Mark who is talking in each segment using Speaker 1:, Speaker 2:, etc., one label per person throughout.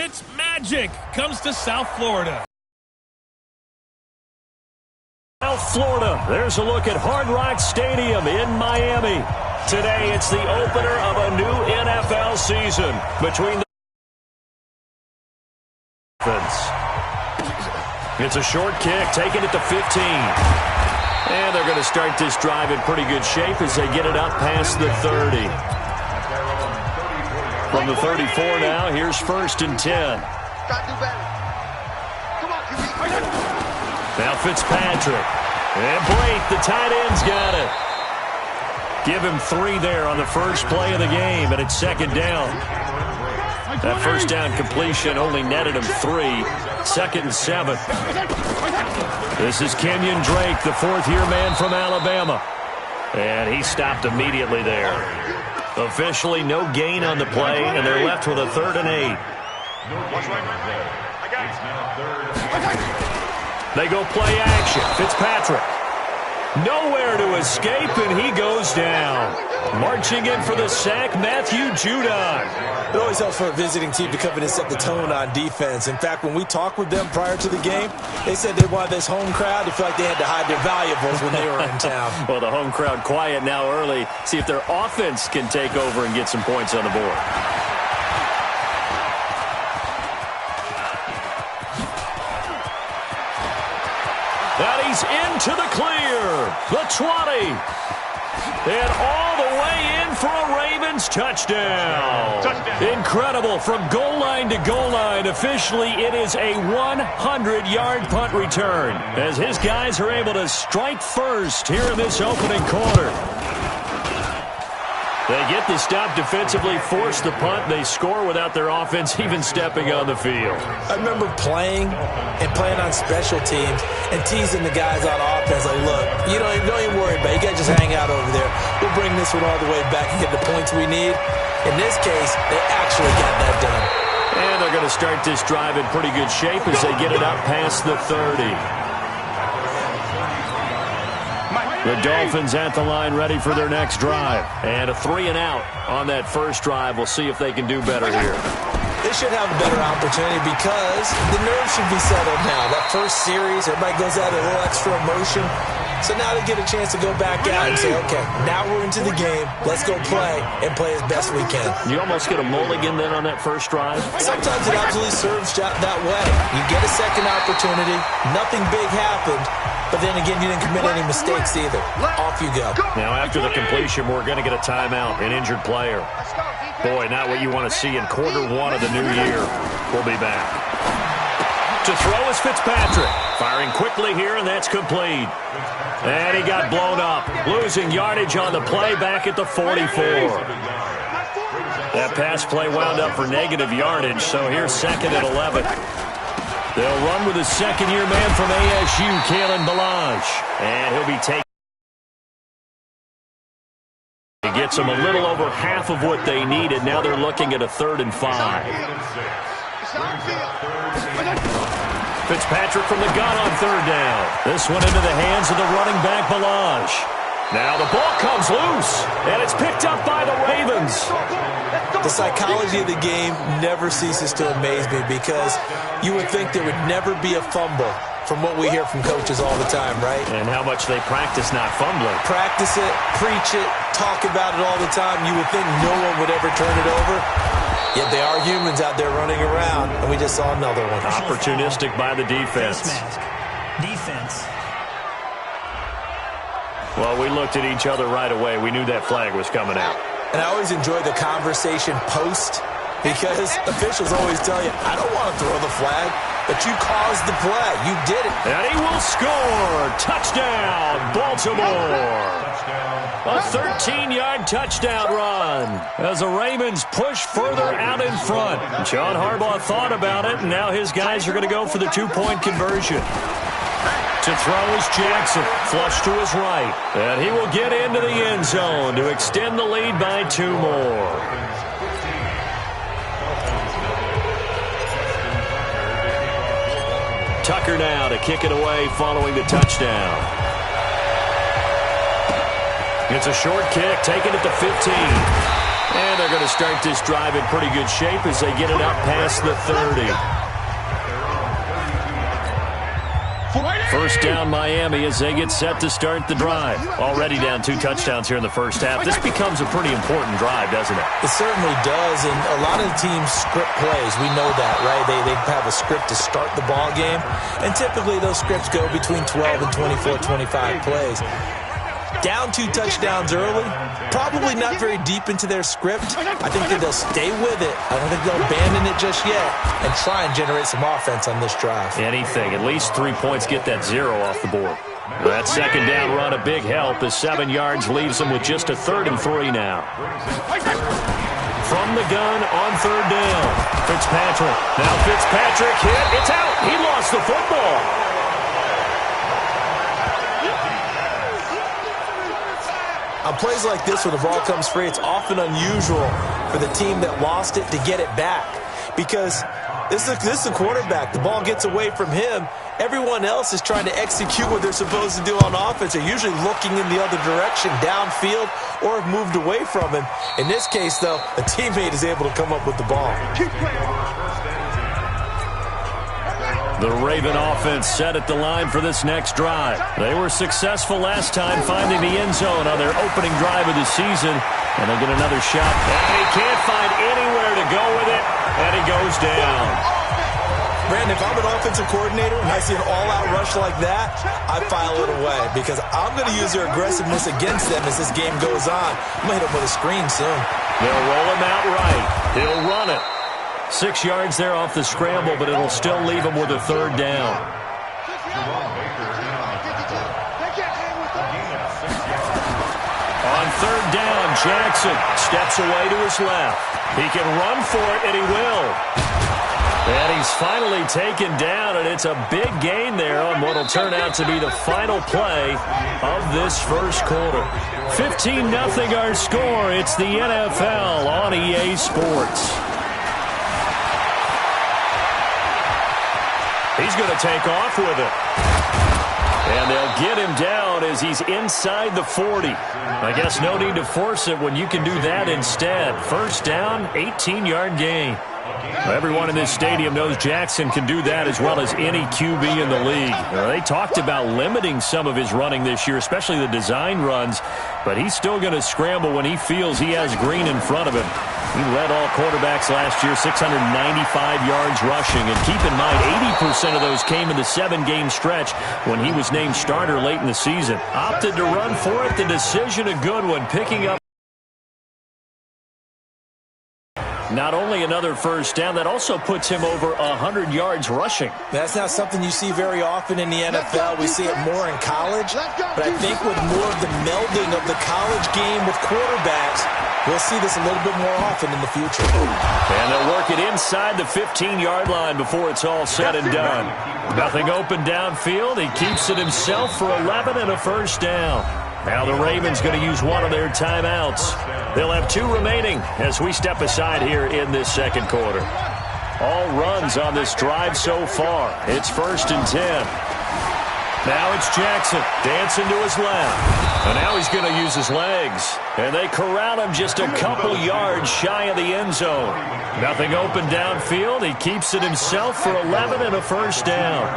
Speaker 1: Fitz Magic comes to South Florida.
Speaker 2: South Florida, there's a look at Hard Rock Stadium in Miami. Today, it's the opener of a new NFL season between the It's a short kick, taking it to 15. And they're going to start this drive in pretty good shape as they get it up past the 30. From the 34 now, here's 1st and 10. Now Fitzpatrick. And Blake, the tight end's got it. Give him 3 there on the first play of the game, and it's 2nd down. That first down completion only netted him 3. 2nd and 7. This is Kenyon Drake, the 4th-year man from Alabama. And he stopped immediately there. Officially no gain on the play, and they're left with a 3rd and 8. They go play action. Fitzpatrick. Nowhere to escape, and he goes down. Marching in for the sack, Matthew Judon.
Speaker 3: It always helps for a visiting team to come in and set the tone on defense. In fact, when we talked with them prior to the game, they said they wanted this home crowd to feel like they had to hide their valuables when they were in town.
Speaker 2: Well, the home crowd quiet now early. See if their offense can take over and get some points on the board. And he's into the clear. The 20. And all the way in for a Ravens touchdown. Incredible. From goal line to goal line. Officially, it is a 100-yard punt return as his guys are able to strike first here in this opening quarter. They get the stop defensively, force the punt. They score without their offense even stepping on the field.
Speaker 3: I remember playing on special teams and teasing the guys on offense like, look, don't even worry about it. You guys just hang out over there. We'll bring this one all the way back and get the points we need. In this case, they actually got that done.
Speaker 2: And they're going to start this drive in pretty good shape as they get it up past the 30. The Dolphins at the line ready for their next drive. And a 3-and-out on that first drive. We'll see if they can do better here.
Speaker 3: They should have a better opportunity because the nerves should be settled now. That first series, everybody goes out a little extra emotion. So now they get a chance to go back out and say, okay, now we're into the game. Let's go play and play as best we can.
Speaker 2: You almost get a mulligan then on that first drive?
Speaker 3: Sometimes it absolutely serves that way. You get a second opportunity. Nothing big happened. But then again, you didn't commit any mistakes either. Off you go.
Speaker 2: Now after the completion, we're going to get a timeout, an injured player. Boy, not what you want to see in quarter 1 of the new year. We'll be back. To throw is Fitzpatrick. Firing quickly here, and that's complete. And he got blown up. Losing yardage on the play back at the 44. That pass play wound up for negative yardage, so here's 2nd and 11. They'll run with a 2nd-year man from ASU, Kalen Ballage. And he'll be taken. He gets them a little over half of what they needed. Now they're looking at a 3rd and 5. Fitzpatrick from the gun on 3rd down. This one into the hands of the running back, Ballage. Now the ball comes loose, and it's picked up by the Ravens.
Speaker 3: The psychology of the game never ceases to amaze me because you would think there would never be a fumble from what we hear from coaches all the time, right?
Speaker 2: And how much they practice not fumbling.
Speaker 3: Practice it, preach it, talk about it all the time. You would think no one would ever turn it over. Yet they are humans out there running around, and we just saw another one.
Speaker 2: Opportunistic by the defense.
Speaker 4: Defense.
Speaker 2: Well, we looked at each other right away. We knew that flag was coming out.
Speaker 3: And I always enjoy the conversation post because officials always tell you, I don't want to throw the flag, but you caused the play. You did it.
Speaker 2: And he will score. Touchdown, Baltimore. A 13-yard touchdown run as the Ravens push further out in front. John Harbaugh thought about it, and now his guys are going to go for the 2-point conversion. To throw is Jackson, flush to his right. And he will get into the end zone to extend the lead by 2 more. Tucker now to kick it away following the touchdown. It's a short kick, taken at the 15. And they're going to start this drive in pretty good shape as they get it up past the 30. First down Miami as they get set to start the drive. Already down 2 touchdowns here in the first half. This becomes a pretty important drive, doesn't it?
Speaker 3: It certainly does, and a lot of the teams script plays. We know that, right? They have a script to start the ball game, and typically those scripts go between 12 and 24, 25 plays. Down 2 touchdowns early, probably not very deep into their script. I think that they'll stay with it. I don't think they'll abandon it just yet and try and generate some offense on this drive.
Speaker 2: Anything. At least 3 points, get that 0 off the board. That second down run a big help as 7 yards leaves them with just a 3rd and 3 now. From the gun on 3rd down. Fitzpatrick. Now Fitzpatrick hit. It's out. He lost the football.
Speaker 3: On plays like this where the ball comes free, it's often unusual for the team that lost it to get it back. Because this is a quarterback. The ball gets away from him. Everyone else is trying to execute what they're supposed to do on offense. They're usually looking in the other direction, downfield, or have moved away from him. In this case, though, a teammate is able to come up with the ball.
Speaker 2: The Raven offense set at the line for this next drive. They were successful last time finding the end zone on their opening drive of the season. And they'll get another shot. And he can't find anywhere to go with it. And he goes down.
Speaker 3: Brandon, if I'm an offensive coordinator and I see an all-out rush like that, I file it away because I'm going to use their aggressiveness against them as this game goes on. I'm going to hit them with a screen soon.
Speaker 2: They'll roll him out right. He'll run it. 6 yards there off the scramble, but it'll still leave him with a 3rd down. On 3rd down, Jackson steps away to his left. He can run for it, and he will. And he's finally taken down, and it's a big gain there on what will turn out to be the final play of this first quarter. 15-0 our score. It's the NFL on EA Sports. He's going to take off with it. And they'll get him down as he's inside the 40. I guess no need to force it when you can do that instead. First down, 18-yard gain. Everyone in this stadium knows Jackson can do that as well as any QB in the league. They talked about limiting some of his running this year, especially the design runs, but he's still going to scramble when he feels he has green in front of him. He led all quarterbacks last year, 695 yards rushing. And keep in mind, 80% of those came in the 7-game stretch when he was named starter late in the season. Opted to run for it. The decision a good one, picking up not only another first down, that also puts him over 100 yards rushing.
Speaker 3: That's not something you see very often in the NFL. We see it more in college. But I think with more of the melding of the college game with quarterbacks, we'll see this a little bit more often in the future.
Speaker 2: And they'll work it inside the 15-yard line before it's all said and done. Nothing open downfield. He keeps it himself for 11 and a first down. Now the Ravens going to use one of their timeouts. They'll have 2 remaining as we step aside here in this second quarter. All runs on this drive so far. It's 1st and 10. Now it's Jackson dancing to his left. And now he's going to use his legs. And they corral him just a couple yards shy of the end zone. Nothing open downfield. He keeps it himself for 11 and a first down.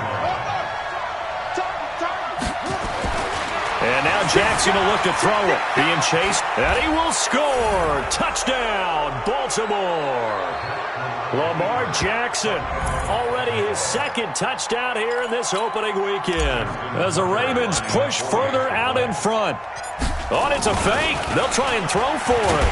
Speaker 2: And now Jackson will look to throw it. Being chased, and he will score. Touchdown, Baltimore. Lamar Jackson, already his 2nd touchdown here in this opening weekend. As the Ravens push further out in front. Oh, it's a fake. They'll try and throw for it.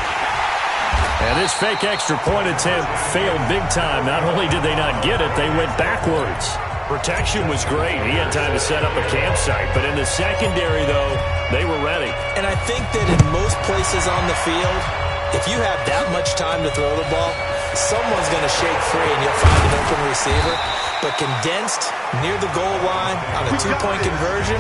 Speaker 2: And this fake extra point attempt failed big time. Not only did they not get it, they went backwards. Protection was great. He had time to set up a campsite. But in the secondary, though, they were ready.
Speaker 3: And I think that in most places on the field, if you have that much time to throw the ball, someone's going to shake free and you'll find an open receiver. But condensed near the goal line on a 2-point conversion,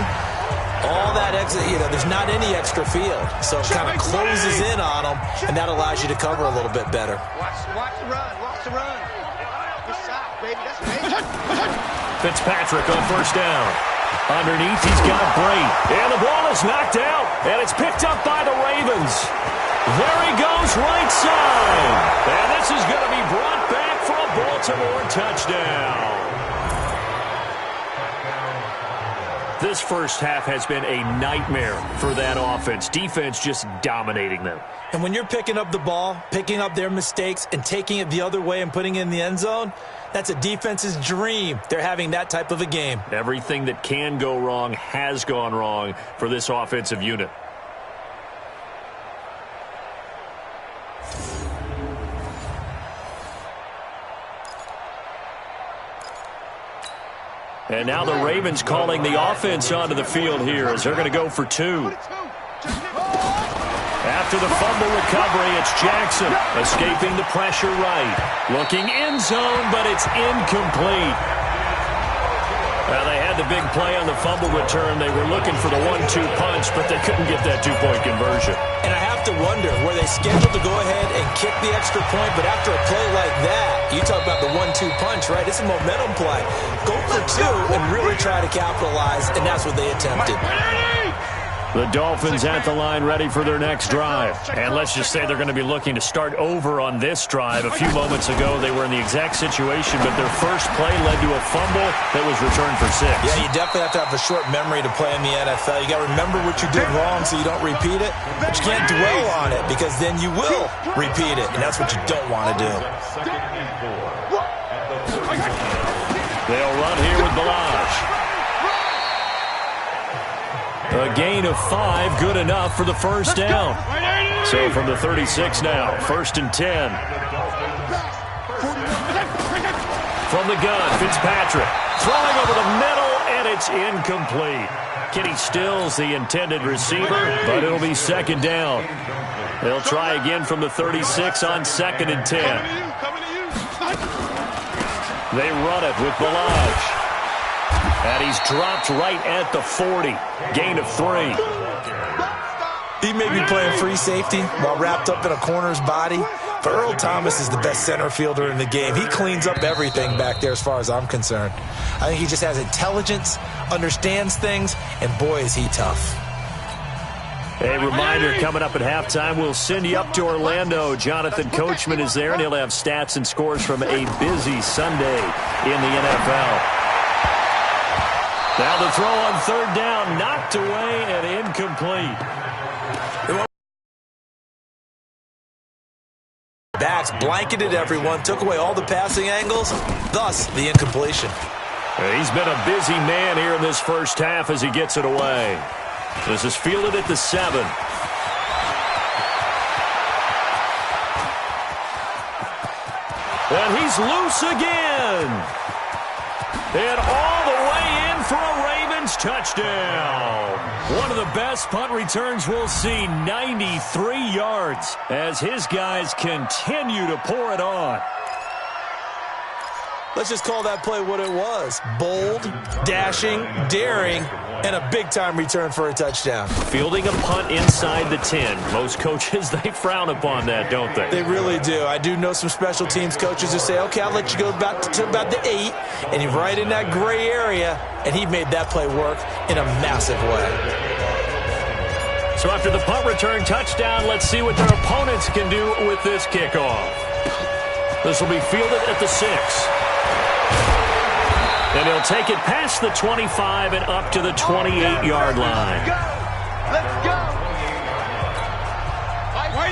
Speaker 3: all that exit, there's not any extra field. So it kind of closes in on them, and that allows you to cover a little bit better.
Speaker 5: Watch the run. Watch the run. Good shot, baby. That's amazing.
Speaker 2: Fitzpatrick on first down. Underneath, he's got Bray. And the ball is knocked out, and it's picked up by the Ravens. There he goes, right side. And this is going to be brought back for a Baltimore touchdown. This first half has been a nightmare for that offense. Defense just dominating them.
Speaker 3: And when you're picking up the ball, picking up their mistakes, and taking it the other way and putting it in the end zone, that's a defense's dream. They're having that type of a game.
Speaker 2: Everything that can go wrong has gone wrong for this offensive unit. And now the Ravens calling the offense onto the field here as they're going to go for two. After the fumble recovery, it's Jackson escaping the pressure right. Looking end zone, but it's incomplete. Well, they had the big play on the fumble return. They were looking for the 1-2 punch, but they couldn't get that two-point conversion.
Speaker 3: And I have to wonder, were they scheduled to go ahead and kick the extra point, but after a play like that, you talk about the 1-2 punch, right? It's a momentum play. Go for two and really try to capitalize, and that's what they attempted.
Speaker 2: The Dolphins at the line ready for their next drive. And let's just say they're going to be looking to start over on this drive. A few moments ago, they were in the exact situation, but their first play led to a fumble that was returned for 6.
Speaker 3: Yeah, you definitely have to have a short memory to play in the NFL. You got to remember what you did wrong so you don't repeat it, but you can't dwell on it because then you will repeat it, and that's what you don't want to do.
Speaker 2: They'll run here with Balaj. A gain of 5, good enough for the first down. So from the 36 now, 1st and 10. From the gun, Fitzpatrick throwing over the middle, and it's incomplete. Kenny Stills the intended receiver, but it'll be 2nd down. They'll try again from the 36 on 2nd and 10. They run it with Balaj. And he's dropped right at the 40. Gain of 3.
Speaker 3: He may be playing free safety while wrapped up in a corner's body, but Earl Thomas is the best center fielder in the game. He cleans up everything back there as far as I'm concerned. I think he just has intelligence, understands things, and boy, is he tough.
Speaker 2: A reminder coming up at halftime, we'll send you up to Orlando. Jonathan Coachman is there, and he'll have stats and scores from a busy Sunday in the NFL. Now the throw on 3rd down, knocked away and incomplete.
Speaker 3: Backs blanketed everyone, took away all the passing angles, thus the incompletion.
Speaker 2: He's been a busy man here in this first half as he gets it away. This is fielded at the 7. And he's loose again. And all the way in for a Ravens touchdown. One of the best punt returns we'll see, 93 yards, as his guys continue to pour it on.
Speaker 3: Let's just call that play what it was. Bold, dashing, daring, and a big-time return for a touchdown.
Speaker 2: Fielding a punt inside the 10. Most coaches, they frown upon that, don't they?
Speaker 3: They really do. I do know some special teams coaches who say, okay, I'll let you go about the 8, and you're right in that gray area, and he made that play work in a massive way.
Speaker 2: So after the punt return touchdown, let's see what their opponents can do with this kickoff. This will be fielded at the 6. And he'll take it past the 25 and up to the 28-yard line.
Speaker 5: Let's go.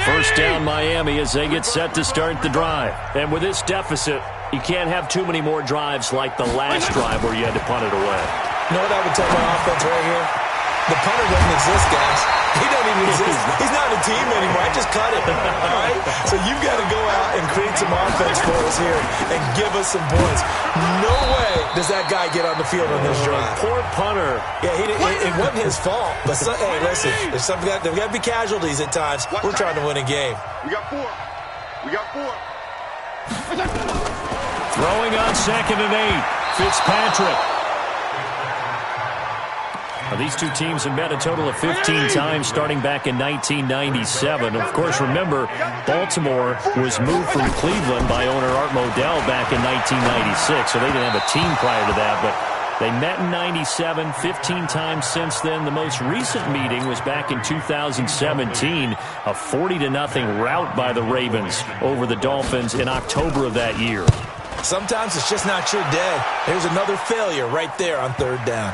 Speaker 2: 1st down Miami as they get set to start the drive. And with this deficit, you can't have too many more drives like the last drive where you had to punt it away.
Speaker 3: You know what I would tell my offense right here? The punter doesn't exist, guys. He don't even exist. He's not a team anymore. I just cut it. All right? So you've got to go out and create some offense for us here and give us some points. No way does that guy get on the field on this drive.
Speaker 2: Poor punter.
Speaker 3: Yeah, it wasn't his fault. But, hey, listen, there's got to be casualties at times. We're trying to win a game.
Speaker 5: We got 4. We got 4.
Speaker 2: Throwing on 2nd and 8. Fitzpatrick. Now, these two teams have met a total of 15 times starting back in 1997. Of course, remember, Baltimore was moved from Cleveland by owner Art Modell back in 1996, so they didn't have a team prior to that. But They met in 97, 15 times since then. The most recent meeting was back in 2017, a 40-0 rout by the Ravens over the Dolphins in October of that year.
Speaker 3: Sometimes it's just not your day. There's another failure right there on third down.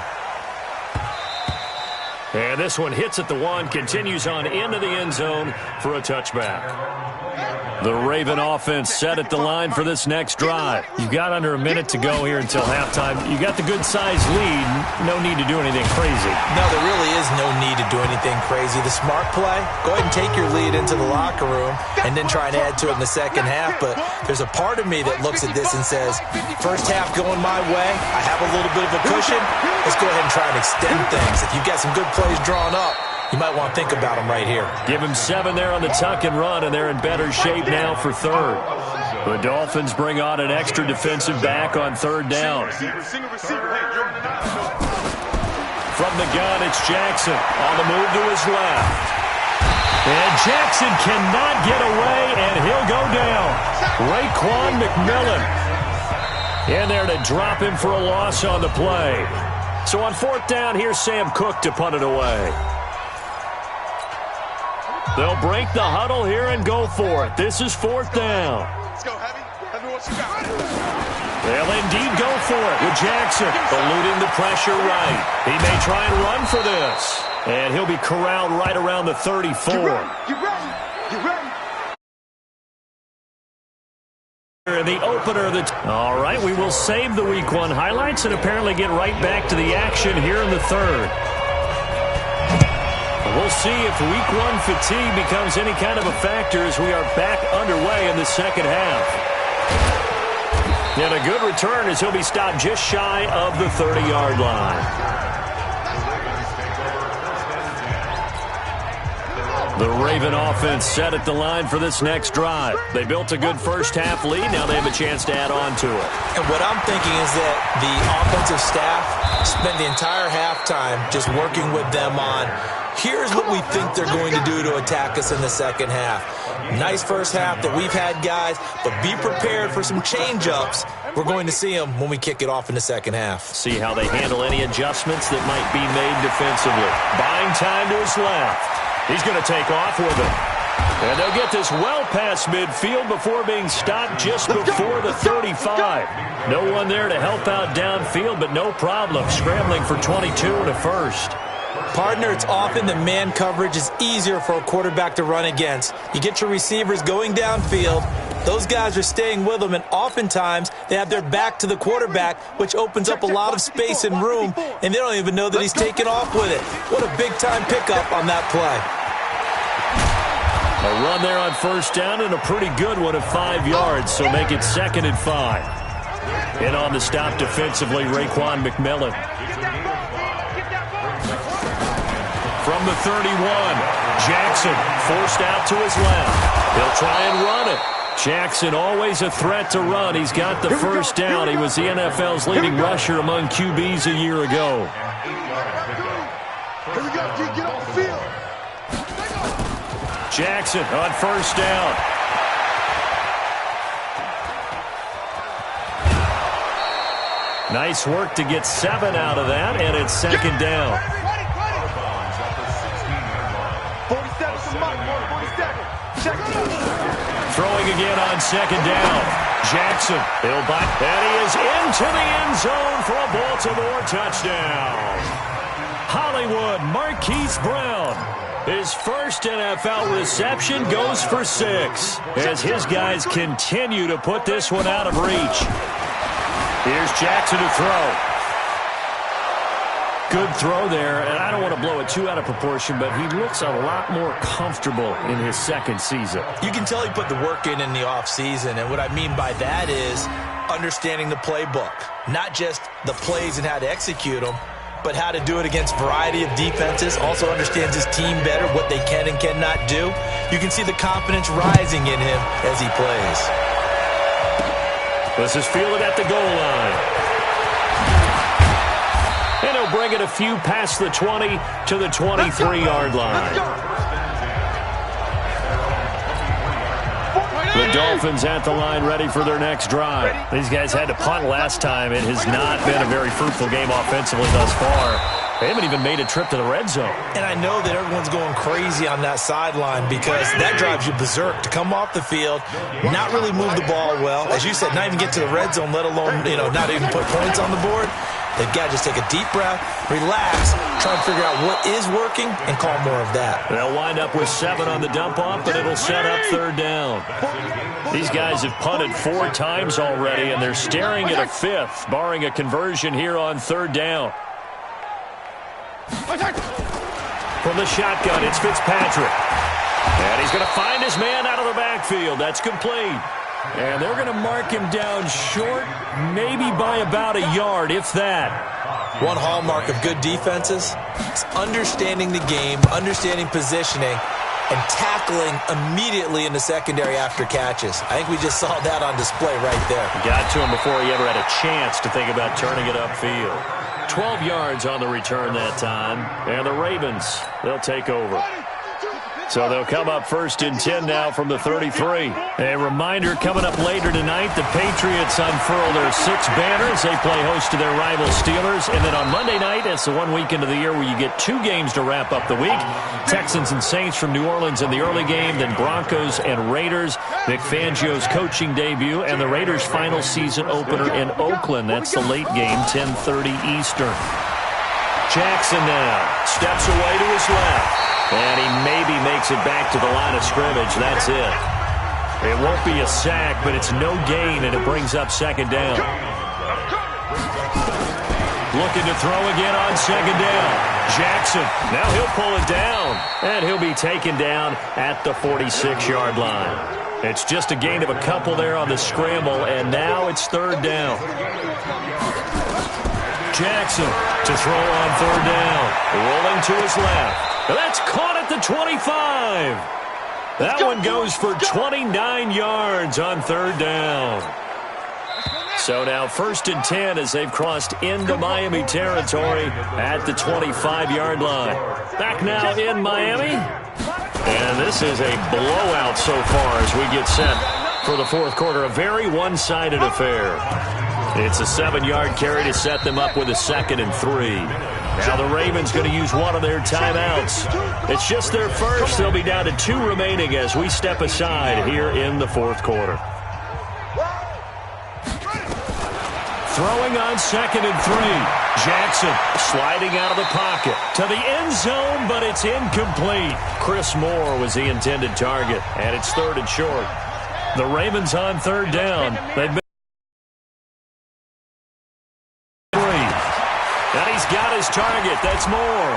Speaker 2: And this one hits at the 1, continues on into the end zone for a touchback. The Raven offense set at the line for this next drive. You've got under a minute to go here until halftime. You got the good-sized lead. No need to do anything crazy.
Speaker 3: No, there really is no need to do anything crazy. The smart play, go ahead and take your lead into the locker room and then try and add to it in the second half. But there's a part of me that looks at this and says, first half going my way, I have a little bit of a cushion. Let's go ahead and try and extend things. If you've got some good plays drawn up, you might want to think about them right here.
Speaker 2: Give him 7 there on the tuck and run, and they're in better shape now for third. The Dolphins bring on an extra defensive back on third down. From the gun, it's Jackson on the move to his left. And Jackson cannot get away, and he'll go down. Raekwon McMillan in there to drop him for a loss on the play. So on fourth down, here's Sam Cook to punt it away. They'll break the huddle here and go for it. This is fourth down.
Speaker 5: Let's go, Heavy. Heavy, what you got?
Speaker 2: They'll indeed go for it with Jackson eluding the pressure right. He may try and run for this. And he'll be corralled right around the 34.
Speaker 5: You ready?
Speaker 2: In the opener of the... All right, we will save the Week 1 highlights and apparently get right back to the action here in the third. We'll see if Week 1 fatigue becomes any kind of a factor as we are back underway in the second half. And a good return as he'll be stopped just shy of the 30-yard line. The Raven offense set at the line for this next drive. They built a good first-half lead. Now they have a chance to add on to it.
Speaker 3: And what I'm thinking is that the offensive staff spent the entire halftime just working with them on, here's what we think they're going to do to attack us in the second half. Nice first half that we've had, guys, but be prepared for some change-ups. We're going to see them when we kick it off in the second half.
Speaker 2: See how they handle any adjustments that might be made defensively. Buying time to his left. He's going to take off with it. And they'll get this well past midfield before being stopped just before the 35. No one there to help out downfield, but no problem. Scrambling for 22 and a first.
Speaker 3: Partner, it's often that man coverage is easier for a quarterback to run against. You get your receivers going downfield. Those guys are staying with them, and oftentimes they have their back to the quarterback, which opens up a lot of space and room, and they don't even know that he's taken off with it. What a big-time pickup on that play.
Speaker 2: A run there on first down and a pretty good one of 5 yards, so make it 2nd and 5. And on the stop defensively, Raekwon McMillan. From the 31, Jackson forced out to his left. He'll try and run it. Jackson always a threat to run. He's got the first down. He was the NFL's leading rusher among QBs a year ago.
Speaker 5: Here we go, G. Get off the field.
Speaker 2: Jackson on first down. Nice work to get 7 out of that, and it's 2nd down.
Speaker 5: 47 to Mike, 47. Check it out.
Speaker 2: Throwing again on 2nd down. Jackson, he'll bite, and he is into the end zone for a Baltimore touchdown. Hollywood Marquise Brown. His first NFL reception goes for 6 as his guys continue to put this one out of reach. Here's Jackson to throw. Good throw there, and I don't want to blow it too out of proportion, but he looks a lot more comfortable in his second season.
Speaker 3: You can tell he put the work in the offseason, and what I mean by that is understanding the playbook. Not just the plays and how to execute them, but how to do it against a variety of defenses. Also understands his team better, what they can and cannot do. You can see the confidence rising in him as he plays.
Speaker 2: This is fielded at the goal line. And he'll bring it a few past the 20 to the 23-yard line. The Dolphins at the line ready for their next drive. These guys had to punt last time. It has not been a very fruitful game offensively thus far. They haven't even made a trip to the red zone.
Speaker 3: And I know that everyone's going crazy on that sideline because that drives you berserk to come off the field, not really move the ball well. As you said, not even get to the red zone, let alone, not even put points on the board. They've got to just take a deep breath, relax, try and figure out what is working, and call more of that.
Speaker 2: They'll wind up with 7 on the dump-off, but it'll set up third down. These guys have punted 4 times already, and they're staring at a 5th, barring a conversion here on third down. From the shotgun, it's Fitzpatrick. And he's going to find his man out of the backfield. That's complete. And they're going to mark him down short, maybe by about a yard, if that.
Speaker 3: One hallmark of good defenses is understanding the game, understanding positioning, and tackling immediately in the secondary after catches. I think we just saw that on display right there.
Speaker 2: Got to him before he ever had a chance to think about turning it upfield. 12 yards on the return that time. And the Ravens, they'll take over. So they'll come up first and 10 now from the 33. A reminder coming up later tonight, the Patriots unfurl their 6 banners. They play host to their rival Steelers. And then on Monday night, it's the one weekend of the year where you get 2 games to wrap up the week. Texans and Saints from New Orleans in the early game, then Broncos and Raiders. Vic Fangio's coaching debut and the Raiders' final season opener in Oakland. That's the late game, 10:30 Eastern. Jackson now steps away to his left. And he maybe makes it back to the line of scrimmage. That's it. It won't be a sack, but it's no gain, and it brings up second down. Looking to throw again on second down. Jackson, now he'll pull it down, and he'll be taken down at the 46-yard line. It's just a gain of a couple there on the scramble, and now it's third down. Jackson to throw on third down. Rolling to his left. That's caught at the 25. That one goes for 29 yards on third down. So now first and 10 as they've crossed into Miami territory at the 25-yard line. Back now in Miami. And this is a blowout so far as we get set for the fourth quarter. A very one-sided affair. It's a 7-yard carry to set them up with a 2nd and 3. Now the Ravens going to use one of their timeouts. It's just their first. They'll be down to 2 remaining as we step aside here in the fourth quarter. Throwing on 2nd and 3. Jackson sliding out of the pocket to the end zone, but it's incomplete. Chris Moore was the intended target, and it's 3rd and short. The Ravens on third down. They've been and he's got his target. That's Moore.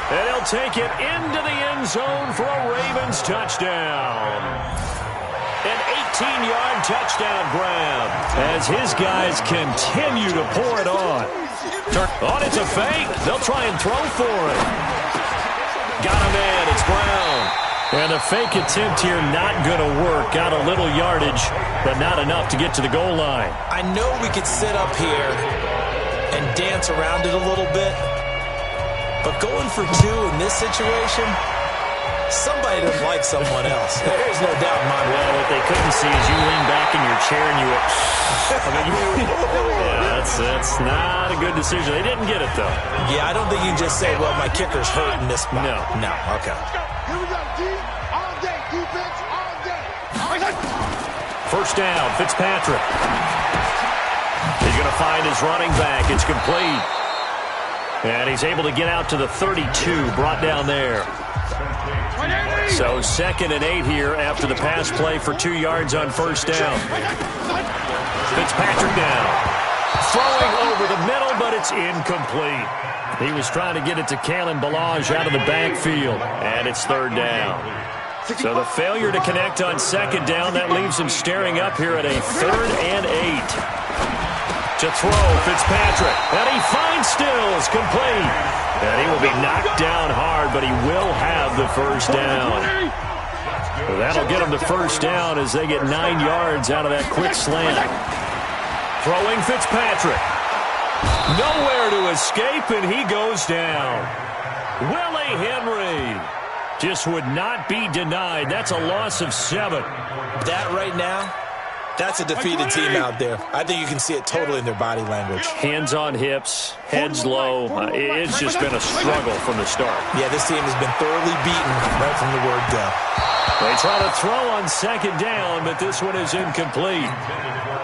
Speaker 2: And he'll take it into the end zone for a Ravens touchdown. An 18-yard touchdown grab as his guys continue to pour it on. Oh, it's a fake. They'll try and throw for it. Got him in. It's Brown. And the fake attempt here not going to work. Got a little yardage, but not enough to get to the goal line.
Speaker 3: I know we could sit up here and dance around it a little bit, but going for 2 in this situation, somebody doesn't like someone else. There's no doubt in my mind.
Speaker 2: Well, what they couldn't see is you lean back in your chair and you went, yeah, that's not a good decision. They didn't get it, though.
Speaker 3: Yeah, I don't think you can just say, well, my kicker's hurt in this spot. No, okay.
Speaker 5: Here we go, D, all day, defense, all day.
Speaker 2: First down, Fitzpatrick. He's going to find his running back. It's complete. And he's able to get out to the 32, brought down there. So 2nd and 8 here after the pass play for 2 yards on first down. Fitzpatrick now. Throwing over the middle, but it's incomplete. He was trying to get it to Kalen Ballage out of the backfield. And it's third down. So the failure to connect on second down, that leaves him staring up here at a 3rd and 8. To throw, Fitzpatrick. And he finds Stills, complete. And he will be knocked down hard, but he will have the first down. That'll get him the first down as they get 9 yards out of that quick slant. Throwing Fitzpatrick. Nowhere to escape, and he goes down. Willie Henry just would not be denied. That's a loss of 7.
Speaker 3: That right now, that's a defeated team out there. I think you can see it totally in their body language.
Speaker 2: Hands on hips, heads low. It's just been a struggle from the start.
Speaker 3: Yeah, this team has been thoroughly beaten right from the word go.
Speaker 2: They try to throw on second down, but this one is incomplete.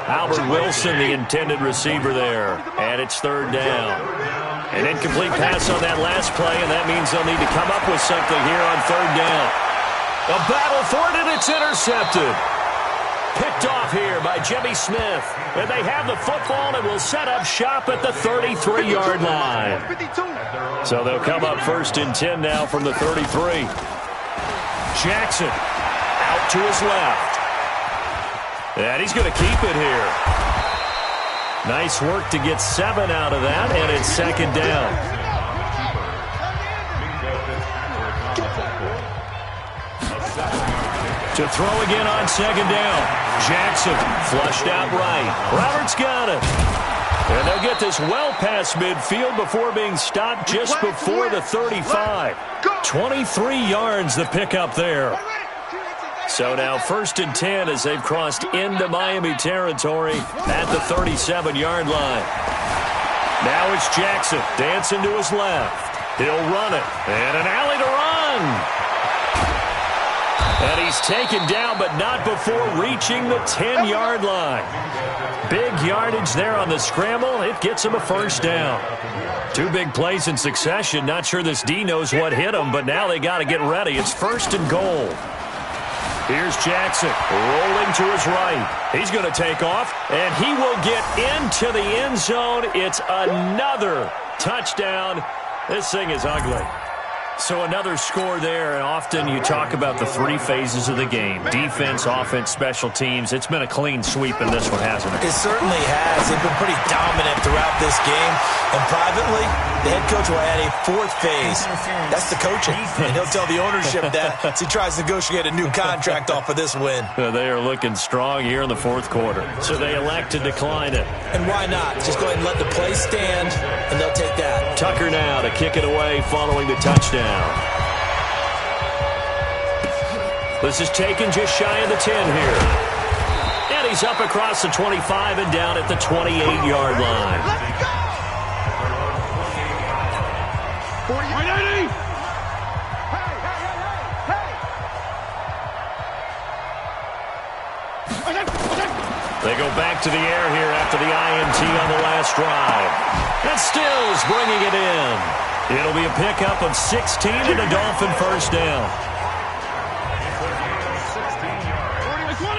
Speaker 2: Albert Wilson, the intended receiver there, and it's third down. An incomplete pass on that last play, and that means they'll need to come up with something here on third down. A battle for it, and it's intercepted. Picked off here by Jimmy Smith. And they have the football and will set up shop at the 33-yard line. So they'll come up first and 10 now from the 33. Jackson out to his left. And he's going to keep it here. Nice work to get 7 out of that, and it's second down. To throw again on second down. Jackson flushed out right. Roberts got it. And they'll get this well past midfield before being stopped just before the 35. 23 yards the pickup there. So now first and 10 as they've crossed into Miami territory at the 37-yard line. Now it's Jackson dancing to his left. He'll run it. And an alley to run. And he's taken down, but not before reaching the 10-yard line. Big yardage there on the scramble. It gets him a first down. 2 big plays in succession. Not sure this D knows what hit him, but now they got to get ready. It's first and goal. Here's Jackson rolling to his right. He's going to take off, and he will get into the end zone. It's another touchdown. This thing is ugly. So another score there, and often you talk about the 3 phases of the game. Defense, offense, special teams. It's been a clean sweep in this one, hasn't it?
Speaker 3: It certainly has. They've been pretty dominant throughout this game. And privately, the head coach will add a 4th phase. That's the coaching. And he'll tell the ownership that as he tries to negotiate a new contract off of this win.
Speaker 2: They are looking strong here in the 4th quarter. So they elect to decline it.
Speaker 3: And why not? Just go ahead and let the play stand, and they'll take that.
Speaker 2: Tucker now to kick it away following the touchdown. This is taken just shy of the 10 here. And he's up across the 25 and down at the 28-yard line. They go back to the air here after the INT on the last drive. And Stills bringing it in. It'll be a pickup of 16 and a Dolphin first down.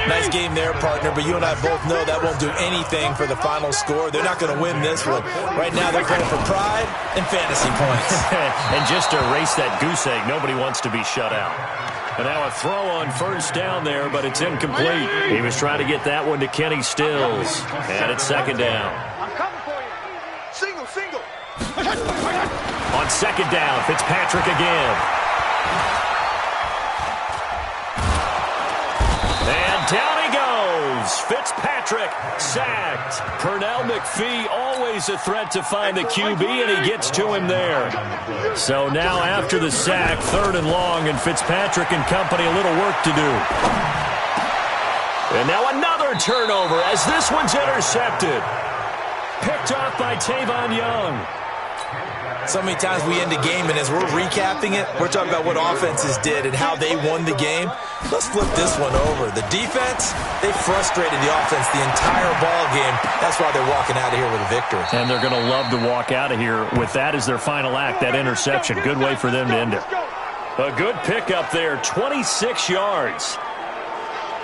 Speaker 3: Nice game there, partner, but you and I both know that won't do anything for the final score. They're not going to win this one. Right now they're playing for pride and fantasy points.
Speaker 2: And just to erase that goose egg, nobody wants to be shut out. And now a throw on first down there, but it's incomplete. He was trying to get that one to Kenny Stills. And it's second down.
Speaker 5: I'm coming for you. Single.
Speaker 2: On second down, Fitzpatrick again. And down he goes. Fitzpatrick sacked. Pernell McPhee always a threat to find the QB, and he gets to him there. So now after the sack, 3rd and long, and Fitzpatrick and company a little work to do. And now another turnover as this one's intercepted. Picked off by Tavon Young.
Speaker 3: So many times we end a game, and as we're recapping it, we're talking about what offenses did and how they won the game. Let's flip this one over. The defense, they frustrated the offense the entire ball game. That's why they're walking out of here with a victory.
Speaker 2: And they're going to love to walk out of here with that as their final act, that interception. Good way for them to end it. A good pickup there, 26 yards.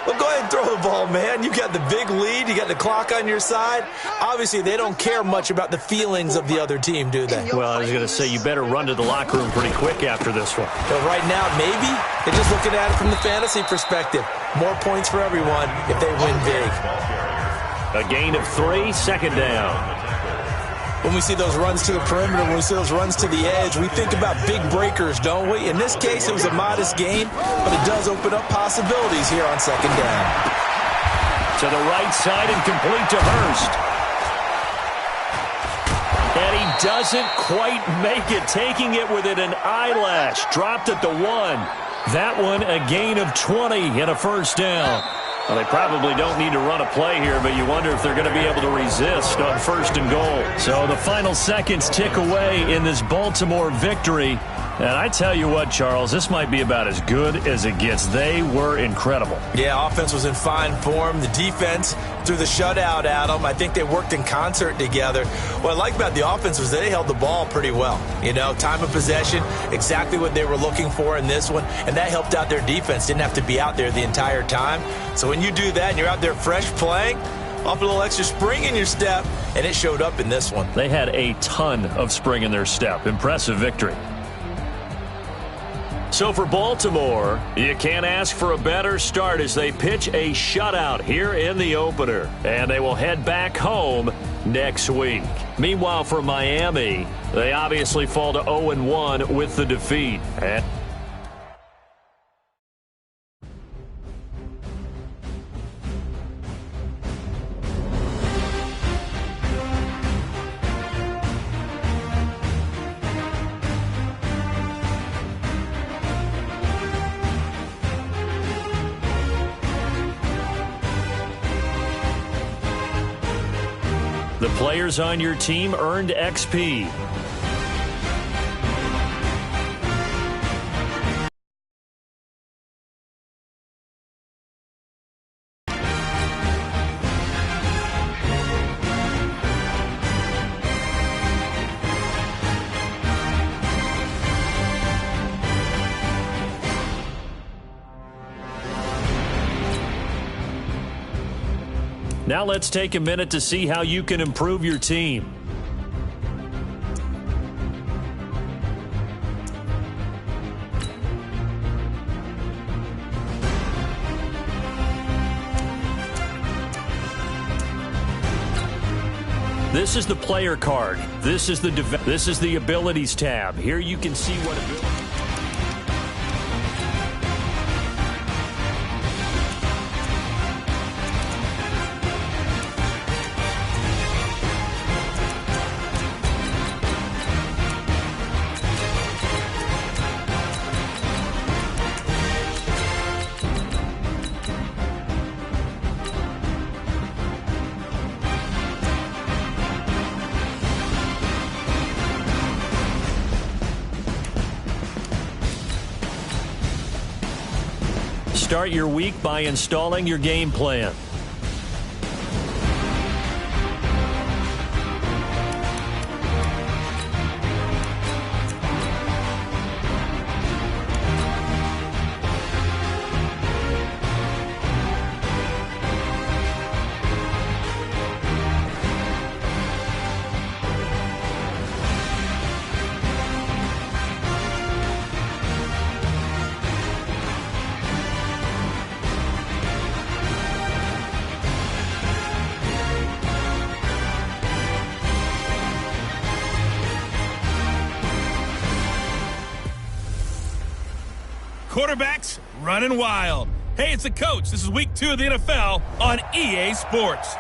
Speaker 3: Well, go ahead and throw the ball, man. You got the big lead. You got the clock on your side. Obviously, they don't care much about the feelings of the other team, do they?
Speaker 2: Well, I was going to say, you better run to the locker room pretty quick after this one.
Speaker 3: But right now, maybe they're just looking at it from the fantasy perspective. More points for everyone if they win big.
Speaker 2: A gain of 3, second down.
Speaker 3: When we see those runs to the perimeter, when we see those runs to the edge, we think about big breakers, don't we? In this case, it was a modest gain, but it does open up possibilities here on second down. To the right side and complete to Hurst. And
Speaker 2: And he doesn't quite make it, taking it within an eyelash. Dropped at the 1. That one a gain of 20 and a first down. Well, they probably don't need to run a play here, but you wonder if they're going to be able to resist on 1st and goal. So the final seconds tick away in this Baltimore victory. And I tell you what, Charles, this might be about as good as it gets. They were incredible.
Speaker 3: Yeah, offense was in fine form. The defense threw the shutout at them. I think they worked in concert together. What I like about the offense was they held the ball pretty well. You know, time of possession, exactly what they were looking for in this one. And that helped out their defense. Didn't have to be out there the entire time. So when you do that and you're out there fresh playing, off a little extra spring in your step, and it showed up in this one.
Speaker 2: They had a ton of spring in their step. Impressive victory. So for Baltimore, you can't ask for a better start as they pitch a shutout here in the opener. And they will head back home next week. Meanwhile, for Miami, they obviously fall to 0-1 with the defeat. The players on your team earned XP. Now let's take a minute to see how you can improve your team. This is the player card. This is the abilities tab. Here you can see what ability. Start your week by installing your game plan.
Speaker 1: Quarterbacks running wild. Hey, it's the coach. This is week 2 of the NFL on EA Sports.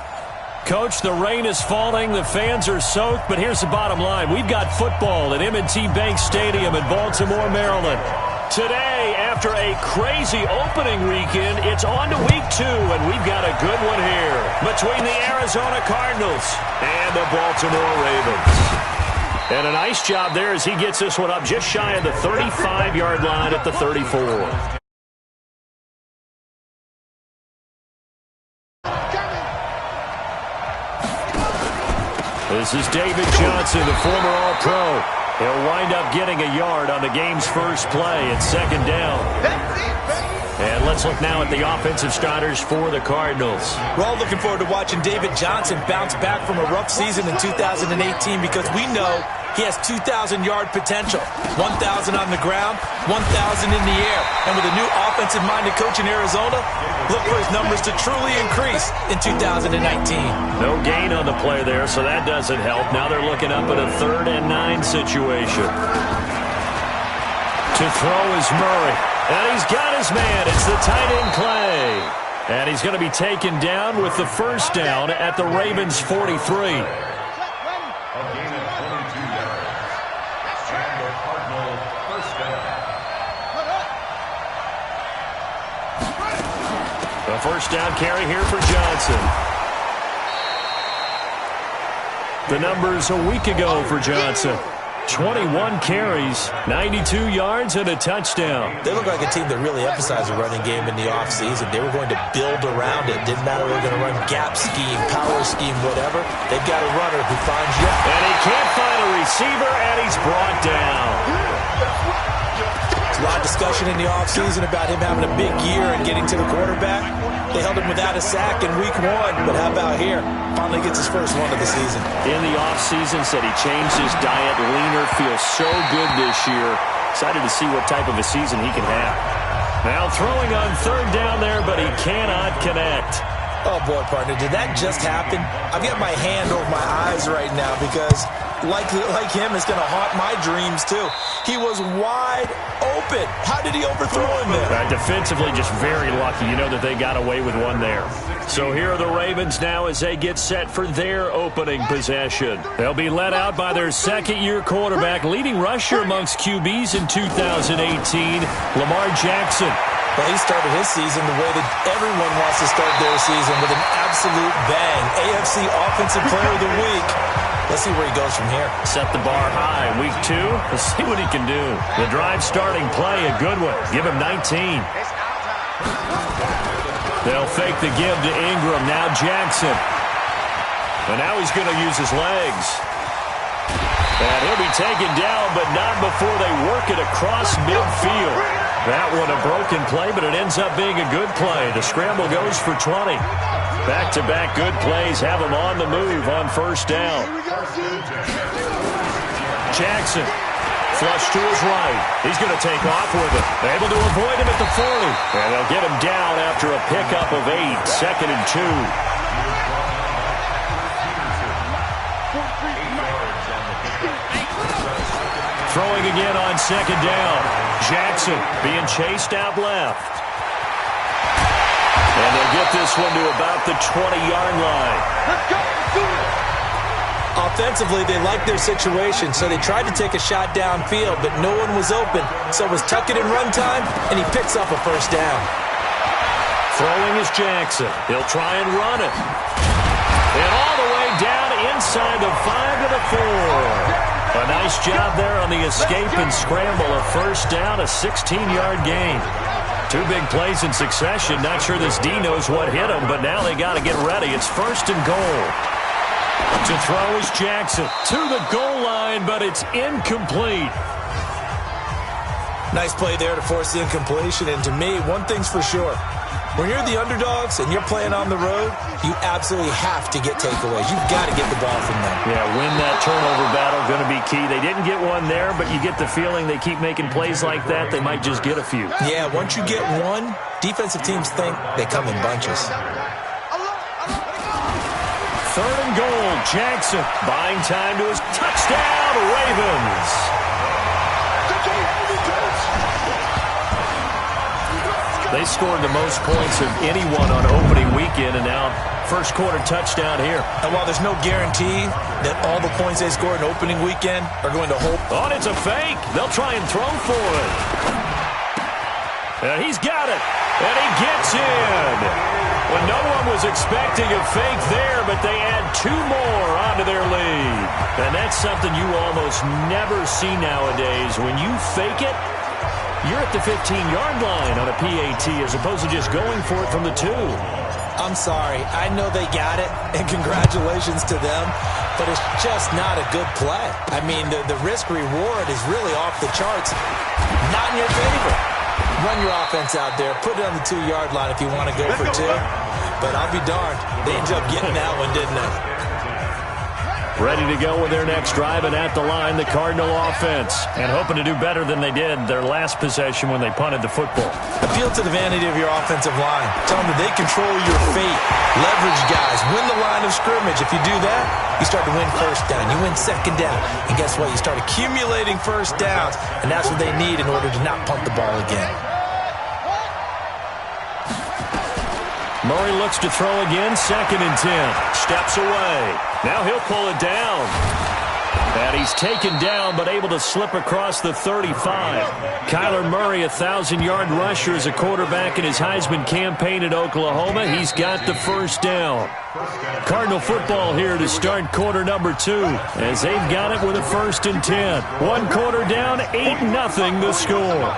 Speaker 2: Coach, the rain is falling. The fans are soaked. But here's the bottom line. We've got football at M&T Bank Stadium in Baltimore, Maryland. Today, after a crazy opening weekend, it's on to week 2, and we've got a good one here between the Arizona Cardinals and the Baltimore Ravens. And a nice job there as he gets this one up just shy of the 35-yard line at the 34. This is David Johnson, the former All-Pro. He'll wind up getting a yard on the game's first play at 2nd down. And let's look now at the offensive starters for the Cardinals.
Speaker 3: We're all looking forward to watching David Johnson bounce back from a rough season in 2018 because we know he has 2,000-yard potential. 1,000 on the ground, 1,000 in the air. And with a new offensive-minded coach in Arizona, look for his numbers to truly increase in 2019.
Speaker 2: No gain on the play there, so that doesn't help. Now they're looking up at a 3rd and 9 situation. To throw is Murray. And he's got his man. It's the tight end Clay. And he's going to be taken down with the first down at the Ravens' 43. A first down carry here for Johnson. The numbers a week ago for Johnson. 21 carries, 92 yards, and a touchdown.
Speaker 3: They look like a team that really emphasized the running game in the offseason. They were going to build around it. Didn't matter if they were going to run gap scheme, power scheme, whatever. They've got a runner who finds you.
Speaker 2: And he can't find a receiver, and he's brought down.
Speaker 3: There's a lot of discussion in the offseason about him having a big year and getting to the quarterback. They held him without a sack in week 1, but how about here? Finally gets his first one of the season.
Speaker 2: In the offseason, said he changed his diet, leaner, feels so good this year. Excited to see what type of a season he can have. Now throwing on third down there, but he cannot connect.
Speaker 3: Oh, boy, partner, did that just happen? I've got my hand over my eyes right now because, like him, it's going to haunt my dreams, too. He was wide open. How did he overthrow him there?
Speaker 2: Defensively, just very lucky. You know that they got away with one there. So here are the Ravens now as they get set for their opening possession. They'll be led out by their second-year quarterback, leading rusher amongst QBs in 2018, Lamar Jackson.
Speaker 3: Well, he started his season the way that everyone wants to start their season, with an absolute bang. AFC Offensive Player of the Week. Let's see where he goes from here.
Speaker 2: Set the bar high. Week 2, let's see what he can do. The drive starting play, a good one. Give him 19. They'll fake the give to Ingram. Now Jackson. And now he's going to use his legs. And he'll be taken down, but not before they work it across midfield. That one a broken play, but it ends up being a good play. The scramble goes for 20. Back-to-back good plays have him on the move on first down. Jackson, flush to his right. He's going to take off with it. Able to avoid him at the 40. And they'll get him down after a pickup of 8. 2nd and 2. Throwing again on second down. Jackson being chased out left. And they'll get this one to about the 20-yard line.
Speaker 3: Offensively, they liked their situation, so they tried to take a shot downfield, but no one was open. So it was tuck it in run time, and he picks up a first down.
Speaker 2: Throwing is Jackson. He'll try and run it. And all the way down inside the 5 to the 4. A nice job there on the escape and scramble. A first down, a 16-yard gain. 2 big plays in succession. Not sure this D knows what hit him, but now they got to get ready. It's 1st and goal. To throw is Jackson. To the goal line, but it's incomplete.
Speaker 3: Nice play there to force the incompletion. And to me, one thing's for sure. When you're the underdogs and you're playing on the road, you absolutely have to get takeaways. You've got to get the ball from them.
Speaker 2: Yeah, win that turnover battle, going to be key. They didn't get one there, but you get the feeling they keep making plays like that, they might just get a few.
Speaker 3: Yeah, once you get one, defensive teams think they come in bunches.
Speaker 2: 3rd and goal, Jackson buying time to his touchdown, Ravens. They scored the most points of anyone on opening weekend, and now first quarter touchdown here.
Speaker 3: And while there's no guarantee that all the points they scored in opening weekend are going to hold.
Speaker 2: Oh, it's a fake. They'll try and throw for it. And he's got it. And he gets in. Well, no one was expecting a fake there, but they add 2 more onto their lead. And that's something you almost never see nowadays. When you fake it, you're at the 15-yard line on a PAT as opposed to just going for it from the 2.
Speaker 3: I'm sorry. I know they got it, and congratulations to them, but it's just not a good play. I mean, the risk-reward is really off the charts. Not in your favor. Run your offense out there. Put it on the 2-yard line if you want to go for 2. But I'll be darned. They ended up getting that one, didn't they?
Speaker 2: Ready to go with their next drive, and at the line, the Cardinal offense. And hoping to do better than they did their last possession when they punted the football.
Speaker 3: Appeal to the vanity of your offensive line. Tell them that they control your fate. Leverage guys. Win the line of scrimmage. If you do that, you start to win first down. You win second down. And guess what? You start accumulating first downs. And that's what they need in order to not punt the ball again.
Speaker 2: Murray looks to throw again, 2nd and 10. Steps away. Now he'll pull it down. And he's taken down but able to slip across the 35. Kyler Murray, 1,000-yard rusher as a quarterback in his Heisman campaign at Oklahoma. He's got the first down. Cardinal football here to start quarter number 2 as they've got it with a 1st and 10. 1 quarter down, 8-0 the score.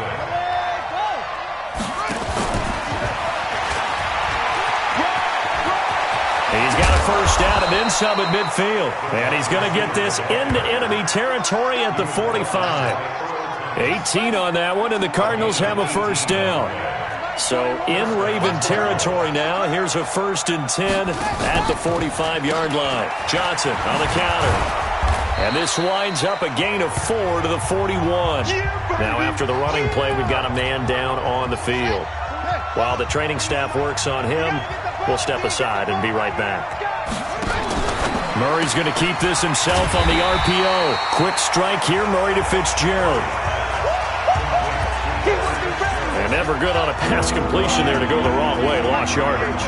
Speaker 2: He's got a first down and then some at midfield. And he's going to get this into enemy territory at the 45. 18 on that one, and the Cardinals have a first down. So in Raven territory now. Here's a 1st and 10 at the 45-yard line. Johnson on the counter. And this winds up a gain of 4 to the 41. Now after the running play, we've got a man down on the field. While the training staff works on him, we'll step aside and be right back. Murray's going to keep this himself on the RPO. Quick strike here, Murray to Fitzgerald. And never good on a pass completion there to go the wrong way. Lost yardage.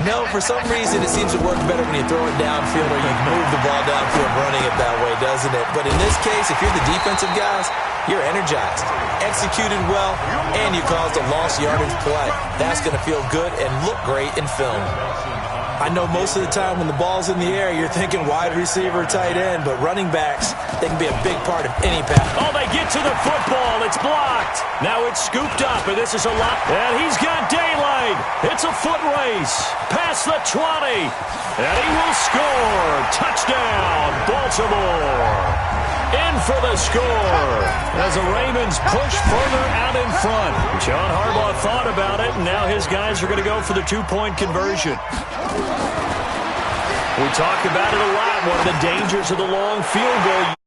Speaker 3: No, for some reason it seems to work better when you throw it downfield or you move the ball downfield running it that way, doesn't it? But in this case, if you're the defensive guys, you're energized, executed well, and you caused a lost yardage play. That's going to feel good and look great in film. I know most of the time when the ball's in the air, you're thinking wide receiver, tight end, but running backs, they can be a big part of any pass.
Speaker 2: Oh, they get to the football. It's blocked. Now it's scooped up, and this is a lot. And he's got daylight. It's a foot race. Past the 20. And he will score. Touchdown, Baltimore. In for the score as the Ravens push further out in front. John Harbaugh thought about it, and now his guys are going to go for the 2-point conversion. We talk about it a lot. One of the dangers of the long field goal.